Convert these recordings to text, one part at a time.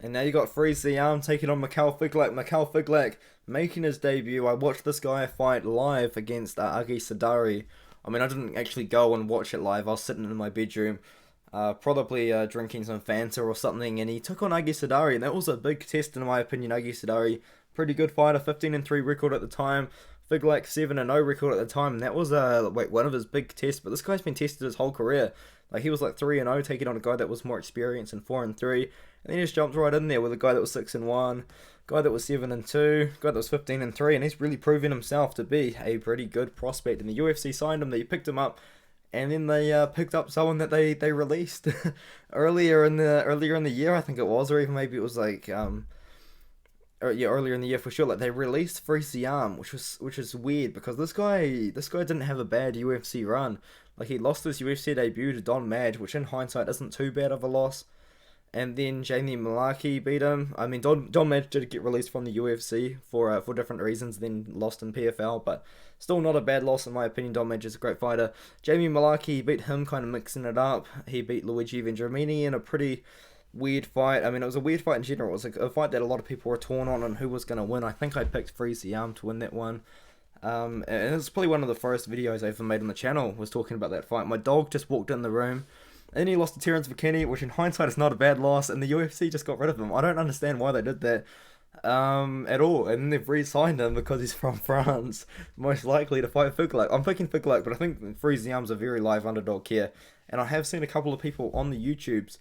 And now you got Ziam taking on Michal Figlak. Michal Figlak making his debut. I watched this guy fight live against Agi Sadari. I mean, I didn't actually go and watch it live. I was sitting in my bedroom, probably drinking some Fanta or something, and he took on Agi Sadari, and that was a big test in my opinion. Agi Sadari, pretty good fighter, 15-3 record at the time. Figlak 7-0 record at the time, and that was one of his big tests. But this guy's been tested his whole career. Like he was like 3-0, taking on a guy that was more experienced and 4-3, and then he just jumped right in there with a guy that was 6-1, guy that was 7-2, guy that was 15-3, and he's really proven himself to be a pretty good prospect. And the UFC signed him, they picked him up, and then they picked up someone that they released earlier in the year, I think it was, or even maybe it was like or yeah, earlier in the year for sure. Like they released Ziam, which is weird because this guy didn't have a bad UFC run. Like he lost his UFC debut to Don Madge, which in hindsight isn't too bad of a loss. And then Jamie Malaki beat him. I mean, Don Madge did get released from the UFC for different reasons, then lost in PFL, but still not a bad loss in my opinion. Don Madge is a great fighter. Jamie Malaki beat him, kind of mixing it up. He beat Luigi Vendramini in a pretty weird fight. I mean, it was a weird fight in general. It was like a fight that a lot of people were torn on who was going to win. I think I picked Ziam to win that one. And it's probably one of the first videos I ever made on the channel, was talking about that fight. My dog just walked in the room, and then he lost to Terence McKinney, which in hindsight is not a bad loss, and the UFC just got rid of him. I don't understand why they did that at all. And then they've re-signed him because he's from France, most likely to fight Figlak. I'm picking Figlak, but I think Ziam's a very live underdog here, and I have seen a couple of people on the YouTubes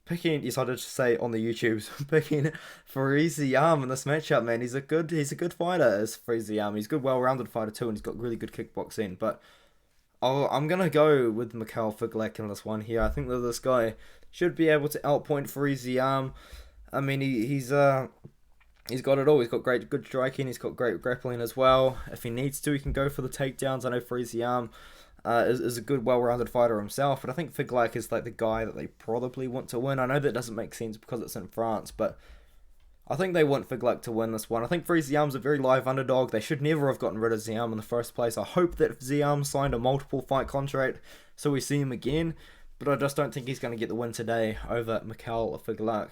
picking, yes, I did say on the YouTubes, picking Ziam in this matchup, man. He's a good fighter, is Ziam. He's a good, well-rounded fighter too, and he's got really good kickboxing. But I'm gonna go with Michal Figlak in this one here. I think that this guy should be able to outpoint Ziam. I mean, he's got it all. He's got good striking. He's got great grappling as well. If he needs to, he can go for the takedowns. I know Ziam is a good, well-rounded fighter himself, but I think Figlak is like the guy that they probably want to win. I know that doesn't make sense because it's in France, but I think they want Figlak to win this one. I think Ziam's a very live underdog. They should never have gotten rid of Ziam in the first place. I hope that Ziam signed a multiple fight contract so we see him again, but I just don't think he's going to get the win today over Michal Figlak.